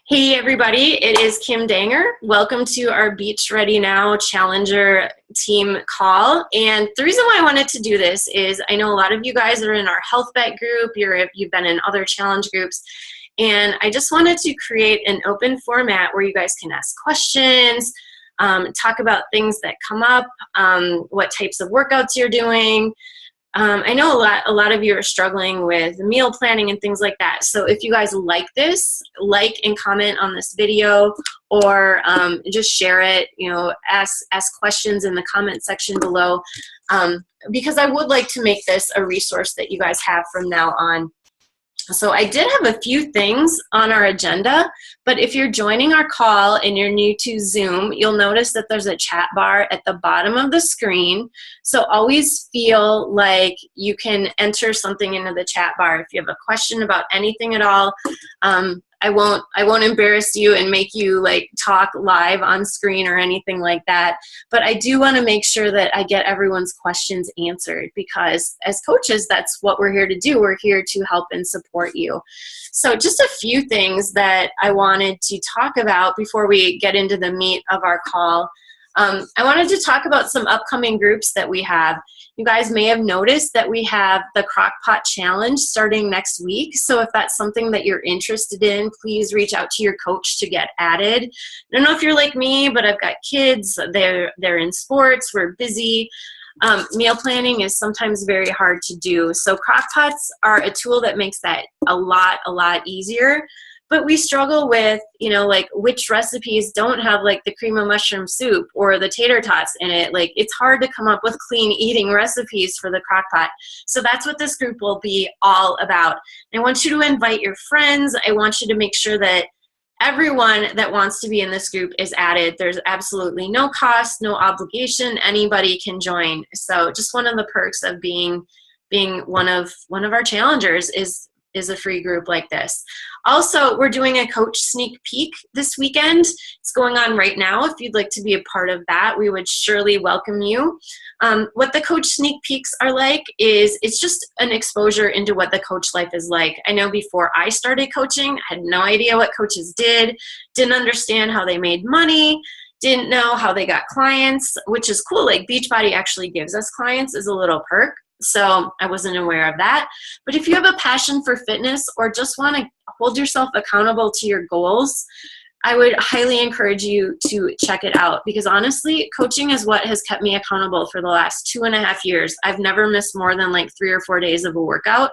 Hey everybody, it is Kim Danger. Welcome to our Beach Ready Now Challenger team call. And the reason why I wanted to do this is I know a lot of you guys are in our health bet group, you've been in other challenge groups, and I just wanted to create an open format where you guys can ask questions, talk about things that come up, what types of workouts you're doing. I know a lot of you are struggling with meal planning and things like that. So if you guys like this, like and comment on this video, or just share it, ask questions in the comment section below, because I would like to make this a resource that you guys have from now on. So I did have a few things on our agenda, but if you're joining our call and you're new to Zoom, you'll notice that there's a chat bar at the bottom of the screen. So always feel like you can enter something into the chat bar. If you have a question about anything at all, I won't embarrass you and make you like talk live on screen or anything like that. But I do want to make sure that I get everyone's questions answered, because as coaches, that's what we're here to do. We're here to help and support you. So just a few things that I wanted to talk about before we get into the meat of our call. I wanted to talk about some upcoming groups that we have. You guys may have noticed that we have the Crockpot Challenge starting next week. So if that's something that you're interested in, please reach out to your coach to get added. I don't know if you're like me, but I've got kids. They're in sports. We're busy. Meal planning is sometimes very hard to do. So Crockpots are a tool that makes that a lot easier. But we struggle with, like which recipes don't have like the cream of mushroom soup or the tater tots in it. Like it's hard to come up with clean eating recipes for the Crockpot. So that's what this group will be all about. I want you to invite your friends. I want you to make sure that everyone that wants to be in this group is added. There's absolutely no cost, no obligation. Anybody can join. So just one of the perks of being one of our challengers is a free group like this. Also, we're doing a coach sneak peek this weekend. It's going on right now. If you'd like to be a part of that, we would surely welcome you. What the coach sneak peeks are like is it's just an exposure into what the coach life is like. I know before I started coaching, I had no idea what coaches did, didn't understand how they made money, didn't know how they got clients, which is cool. Like Beachbody actually gives us clients as a little perk. So I wasn't aware of that. But if you have a passion for fitness or just want to hold yourself accountable to your goals, I would highly encourage you to check it out, because honestly, coaching is what has kept me accountable for the last 2.5 years. I've never missed more than like 3 or 4 days of a workout,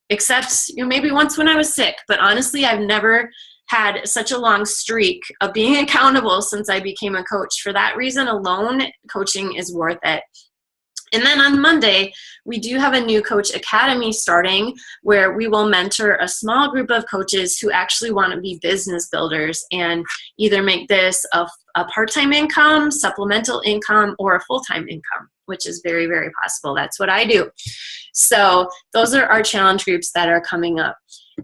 except maybe once when I was sick. But honestly, I've never had such a long streak of being accountable since I became a coach. For that reason alone, coaching is worth it. And then on Monday, we do have a new Coach Academy starting, where we will mentor a small group of coaches who actually want to be business builders and either make this a part-time income, supplemental income, or a full-time income, which is very, very possible. That's what I do. So those are our challenge groups that are coming up.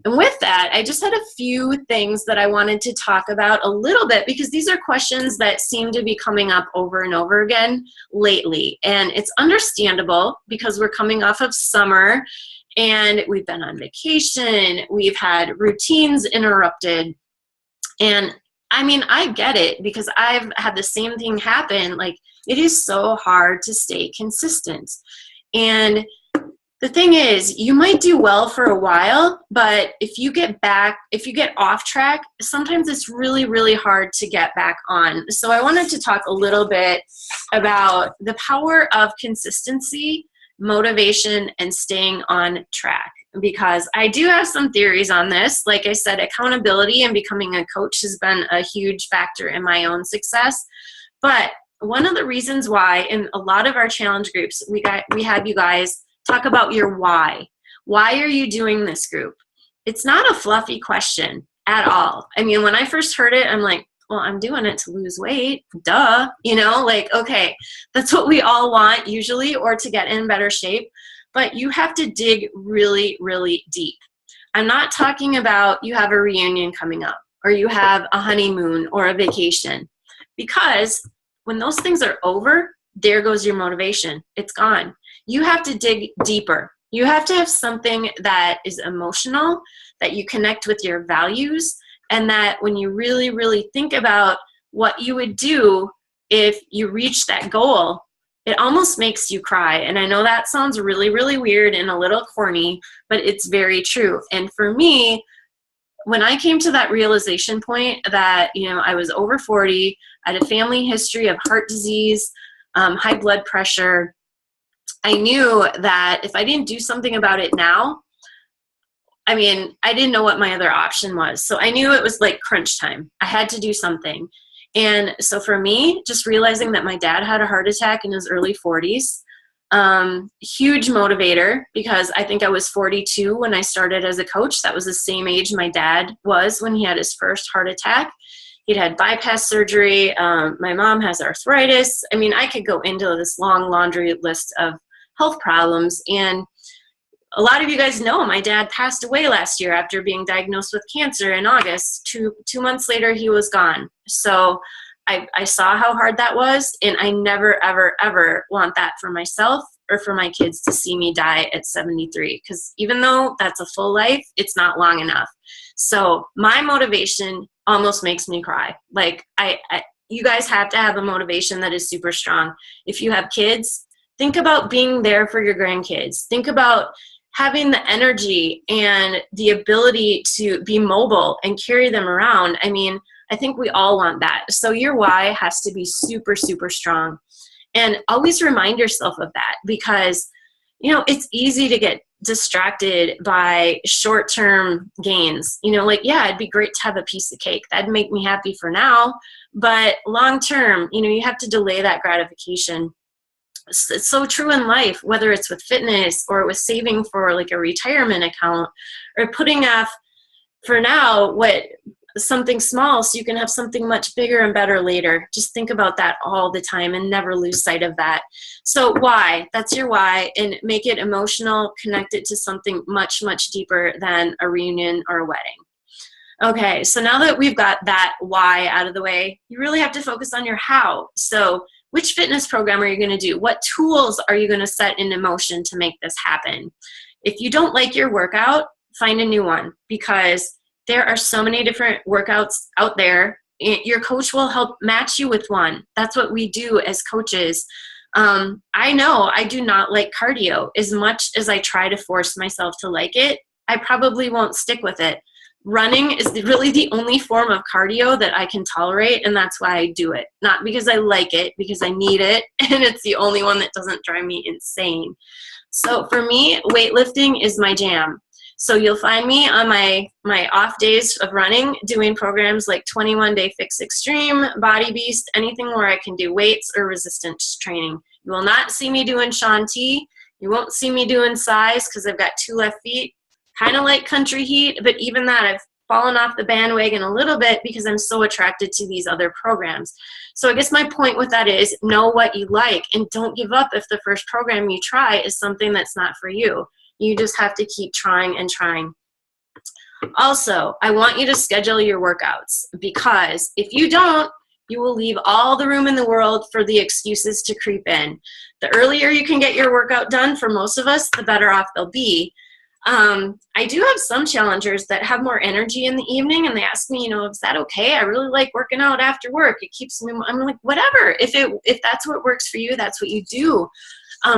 And with that, I just had a few things that I wanted to talk about a little bit, because these are questions that seem to be coming up over and over again lately. And it's understandable because we're coming off of summer and we've been on vacation. We've had routines interrupted. And I mean, I get it, because I've had the same thing happen. Like, it is so hard to stay consistent. And the thing is, you might do well for a while, but if you get off track, sometimes it's really, really hard to get back on. So I wanted to talk a little bit about the power of consistency, motivation, and staying on track, because I do have some theories on this. Like I said, accountability and becoming a coach has been a huge factor in my own success. But one of the reasons why in a lot of our challenge groups, we have you guys talk about your why. Why are you doing this group? It's not a fluffy question at all. I mean, when I first heard it, I'm like, well, I'm doing it to lose weight. Duh. Okay, that's what we all want usually, or to get in better shape. But you have to dig really, really deep. I'm not talking about you have a reunion coming up, or you have a honeymoon or a vacation, because when those things are over, there goes your motivation. It's gone. You have to dig deeper. You have to have something that is emotional, that you connect with your values, and that when you really, really think about what you would do if you reach that goal, it almost makes you cry. And I know that sounds really, really weird and a little corny, but it's very true. And for me, when I came to that realization point that, I was over 40, I had a family history of heart disease, high blood pressure, I knew that if I didn't do something about it now, I didn't know what my other option was. So I knew it was like crunch time. I had to do something. And so for me, just realizing that my dad had a heart attack in his early 40s, huge motivator, because I think I was 42 when I started as a coach. That was the same age my dad was when he had his first heart attack. He'd had bypass surgery. My mom has arthritis. I could go into this long laundry list of health problems. And a lot of you guys know my dad passed away last year after being diagnosed with cancer in August. Two months later, he was gone. So I saw how hard that was, and I never, ever, ever want that for myself or for my kids to see me die at 73, because even though that's a full life, it's not long enough. So my motivation almost makes me cry. Like, you guys have to have a motivation that is super strong. If you have kids, think about being there for your grandkids. Think about having the energy and the ability to be mobile and carry them around. I think we all want that. So your why has to be super, super strong. And always remind yourself of that, because, it's easy to get distracted by short-term gains. It'd be great to have a piece of cake. That'd make me happy for now. But long-term, you have to delay that gratification. It's so true in life, whether it's with fitness or with saving for like a retirement account, or putting off for now something small so you can have something much bigger and better later. Just think about that all the time and never lose sight of that. So why? That's your why, and make it emotional, connect it to something much, much deeper than a reunion or a wedding. Okay, so now that we've got that why out of the way, you really have to focus on your how. So which fitness program are you going to do? What tools are you going to set in motion to make this happen? If you don't like your workout, find a new one, because there are so many different workouts out there. Your coach will help match you with one. That's what we do as coaches. I know I do not like cardio. As much as I try to force myself to like it, I probably won't stick with it. Running is really the only form of cardio that I can tolerate, and that's why I do it. Not because I like it, because I need it, and it's the only one that doesn't drive me insane. So for me, weightlifting is my jam. So you'll find me on my off days of running doing programs like 21-Day Fix Extreme, Body Beast, anything where I can do weights or resistance training. You will not see me doing Shaun T. You won't see me doing size, because I've got 2 left feet. Kind of like country heat, but even that, I've fallen off the bandwagon a little bit because I'm so attracted to these other programs. So I guess my point with that is know what you like, and don't give up if the first program you try is something that's not for you. You just have to keep trying and trying. Also, I want you to schedule your workouts, because if you don't, you will leave all the room in the world for the excuses to creep in. The earlier you can get your workout done, for most of us, the better off they'll be. I do have some challengers that have more energy in the evening, and they ask me, is that okay? I really like working out after work. It keeps me, I'm like, whatever. If that's what works for you, that's what you do.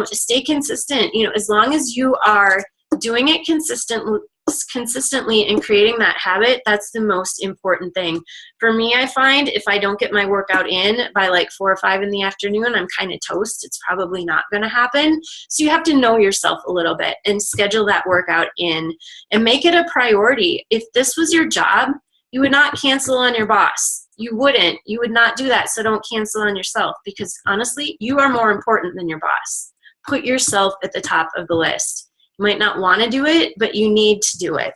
Stay consistent. As long as you are doing it consistently and creating that habit, that's the most important thing. For me, I find if I don't get my workout in by like 4 or 5 in the afternoon, I'm kind of toast. It's probably not going to happen. So you have to know yourself a little bit and schedule that workout in and make it a priority. If this was your job, you would not cancel on your boss. You wouldn't. You would not do that. So don't cancel on yourself, because honestly, you are more important than your boss. Put yourself at the top of the list. You might not want to do it, but you need to do it.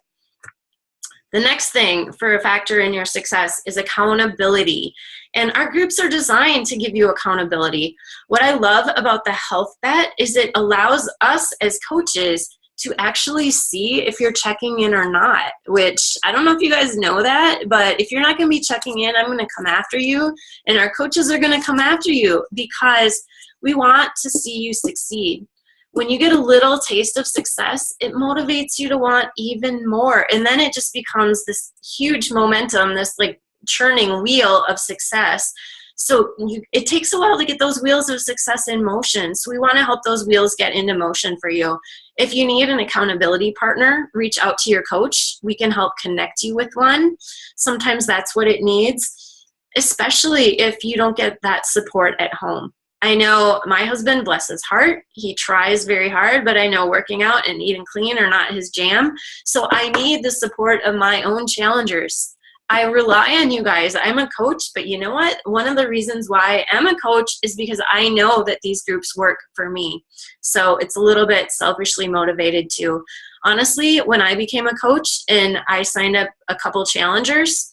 The next thing for a factor in your success is accountability. And our groups are designed to give you accountability. What I love about the Health Bet is it allows us as coaches to actually see if you're checking in or not, which I don't know if you guys know that, but if you're not going to be checking in, I'm going to come after you, and our coaches are going to come after you, because we want to see you succeed. when you get a little taste of success, it motivates you to want even more. And then it just becomes this huge momentum, this like churning wheel of success. So it takes a while to get those wheels of success in motion. So we want to help those wheels get into motion for you. If you need an accountability partner, reach out to your coach. We can help connect you with one. Sometimes that's what it needs, especially if you don't get that support at home. I know my husband, bless his heart, he tries very hard, but I know working out and eating clean are not his jam. So I need the support of my own challengers. I rely on you guys. I'm a coach, but you know what? One of the reasons why I am a coach is because I know that these groups work for me. So it's a little bit selfishly motivated too. Honestly, when I became a coach and I signed up a couple challengers,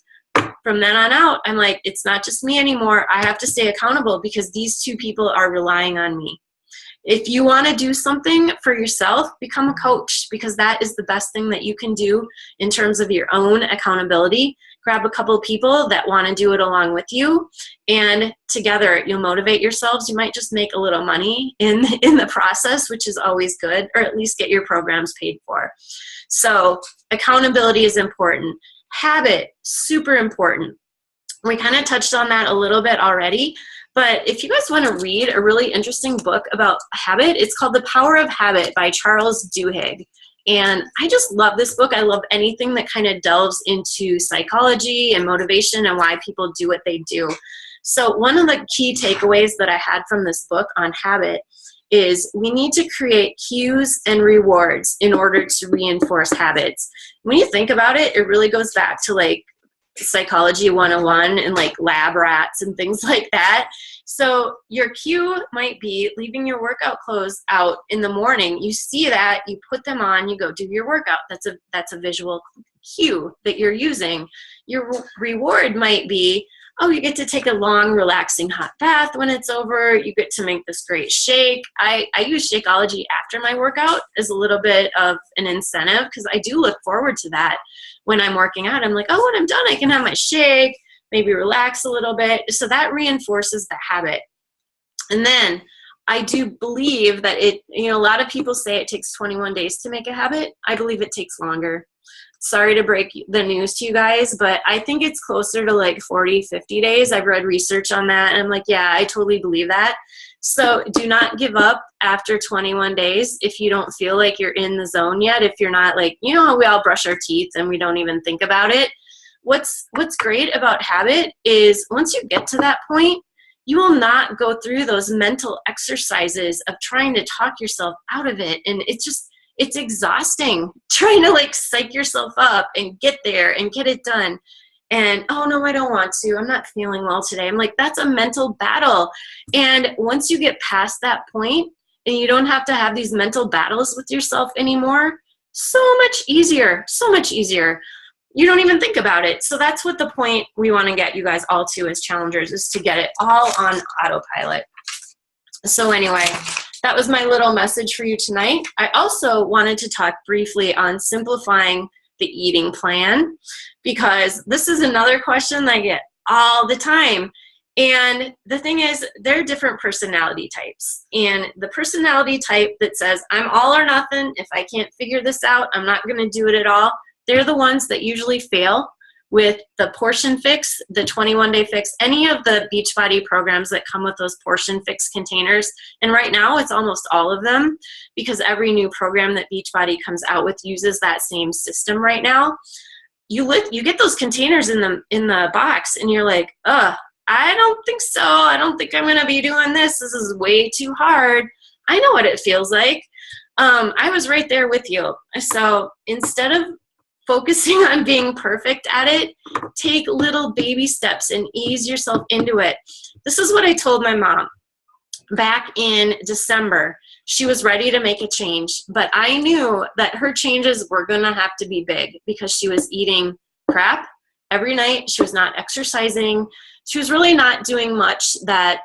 from then on out, I'm like, it's not just me anymore. I have to stay accountable because these two people are relying on me. If you want to do something for yourself, become a coach, because that is the best thing that you can do in terms of your own accountability. Grab a couple of people that want to do it along with you, and together you'll motivate yourselves. You might just make a little money in the process, which is always good, or at least get your programs paid for. So accountability is important. Habit, super important. We kind of touched on that a little bit already. But if you guys want to read a really interesting book about habit, it's called The Power of Habit by Charles Duhigg. And I just love this book. I love anything that kind of delves into psychology and motivation and why people do what they do. So one of the key takeaways that I had from this book on habit is we need to create cues and rewards in order to reinforce habits. When you think about it, it really goes back to like Psychology 101 and like lab rats and things like that. So your cue might be leaving your workout clothes out in the morning. You see that, you put them on, you go do your workout. That's a visual cue that you're using. Your reward might be, oh, you get to take a long, relaxing hot bath when it's over. You get to make this great shake. I use Shakeology after my workout as a little bit of an incentive because I do look forward to that. When I'm working out, I'm like, oh, when I'm done, I can have my shake, maybe relax a little bit. So that reinforces the habit. And then I do believe that a lot of people say it takes 21 days to make a habit. I believe it takes longer. Sorry to break the news to you guys, but I think it's closer to like 40, 50 days. I've read research on that, and I'm like, yeah, I totally believe that. So do not give up after 21 days if you don't feel like you're in the zone yet, if you're not like, you know how we all brush our teeth and we don't even think about it. What's great about habit is once you get to that point, you will not go through those mental exercises of trying to talk yourself out of it. And it's exhausting trying to like psych yourself up and get there and get it done. And, oh no, I don't want to. I'm not feeling well today. I'm like, that's a mental battle. And once you get past that point and you don't have to have these mental battles with yourself anymore, so much easier, so much easier. You don't even think about it. So that's what the point we want to get you guys all to as challengers, is to get it all on autopilot. So anyway, that was my little message for you tonight. I also wanted to talk briefly on simplifying the eating plan, because this is another question that I get all the time. And the thing is, there are different personality types. And the personality type that says, I'm all or nothing, if I can't figure this out, I'm not going to do it at all, they're the ones that usually fail with the portion fix, the 21-day fix, any of the Beachbody programs that come with those portion fix containers. And right now it's almost all of them, because every new program that Beachbody comes out with uses that same system right now. You get those containers in the box and you're like, I don't think so. I don't think I'm gonna be doing this. This is way too hard. I know what it feels like. I was right there with you. So instead of focusing on being perfect at it, take little baby steps and ease yourself into it. This is what I told my mom back in December. She was ready to make a change, but I knew that her changes were going to have to be big because she was eating crap every night. She was not exercising. She was really not doing much that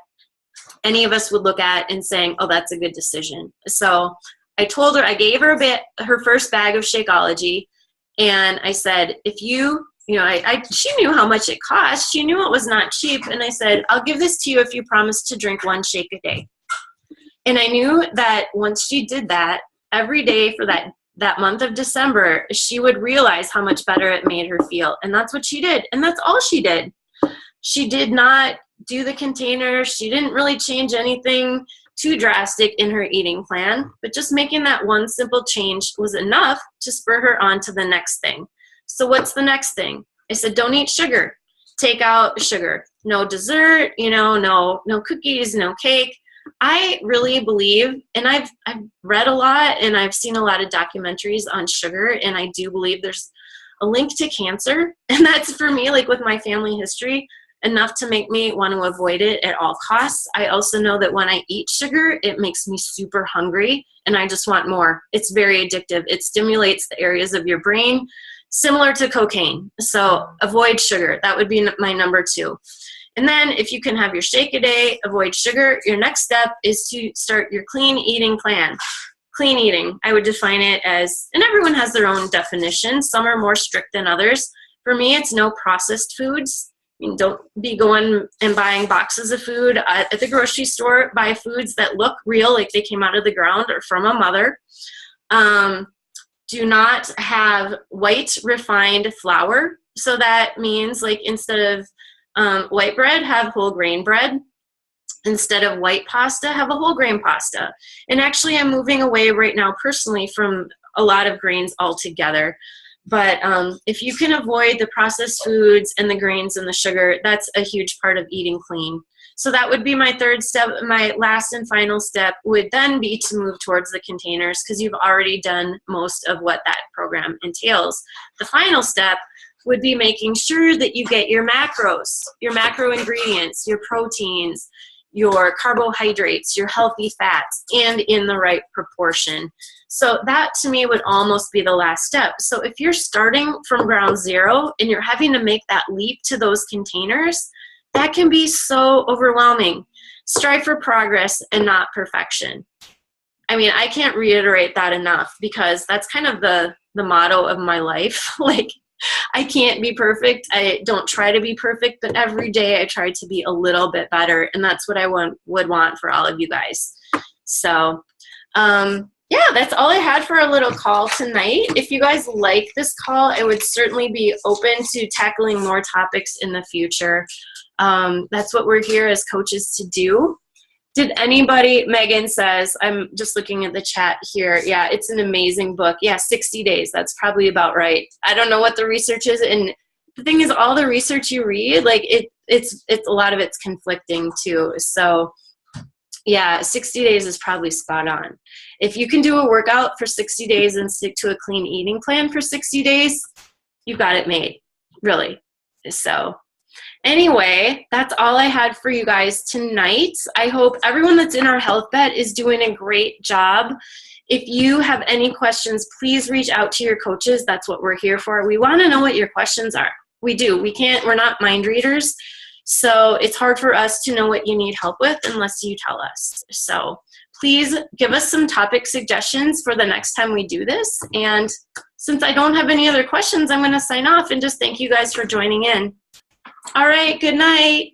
any of us would look at and saying, oh, that's a good decision. So I told her, I gave her her first bag of Shakeology. And I said, if she knew how much it cost. She knew it was not cheap. And I said, I'll give this to you if you promise to drink one shake a day. And I knew that once she did that, every day for that month of December, she would realize how much better it made her feel. And that's what she did. And that's all she did. She did not do the container. She didn't really change anything too drastic in her eating plan, but just making that one simple change was enough to spur her on to the next thing. So what's the next thing? I said, don't eat sugar. Take out sugar. No dessert, no cookies, no cake. I really believe, and I've read a lot and I've seen a lot of documentaries on sugar, and I do believe there's a link to cancer. And that's, for me, like with my family history, enough to make me want to avoid it at all costs. I also know that when I eat sugar, it makes me super hungry and I just want more. It's very addictive. It stimulates the areas of your brain similar to cocaine. So avoid sugar. That would be my number 2. And then if you can have your shake a day, avoid sugar, your next step is to start your clean eating plan. Clean eating, I would define it as, and everyone has their own definition. Some are more strict than others. For me, it's no processed foods. I mean, don't be going and buying boxes of food at the grocery store. Buy foods that look real, like they came out of the ground or from a mother. Do not have white refined flour. So that means, like, instead of white bread, have whole grain bread. Instead of white pasta, have a whole grain pasta. And actually, I'm moving away right now personally from a lot of grains altogether. But if you can avoid the processed foods and the grains and the sugar, that's a huge part of eating clean. So that would be my 3rd step. My last and final step would then be to move towards the containers, because you've already done most of what that program entails. The final step would be making sure that you get your macros, your macro ingredients, your proteins, your carbohydrates, your healthy fats, and in the right proportion. So that, to me, would almost be the last step. So if you're starting from ground zero and you're having to make that leap to those containers, that can be so overwhelming. Strive for progress and not perfection. I mean, I can't reiterate that enough, because that's kind of the motto of my life. Like, I can't be perfect. I don't try to be perfect, but every day I try to be a little bit better. And that's what I would want for all of you guys. So, yeah, that's all I had for a little call tonight. If you guys like this call, I would certainly be open to tackling more topics in the future. That's what we're here as coaches to do. Did anybody, Megan says, I'm just looking at the chat here. Yeah, it's an amazing book. Yeah, 60 days. That's probably about right. I don't know what the research is. And the thing is, all the research you read, like it's a lot of it's conflicting too. So yeah, 60 days is probably spot on. If you can do a workout for 60 days and stick to a clean eating plan for 60 days, you've got it made, really. So anyway, that's all I had for you guys tonight. I hope everyone that's in our health bet is doing a great job. If you have any questions, please reach out to your coaches. That's what we're here for. We want to know what your questions are. We do. We're not mind readers. So it's hard for us to know what you need help with unless you tell us. So please give us some topic suggestions for the next time we do this. And since I don't have any other questions, I'm going to sign off and just thank you guys for joining in. All right, good night.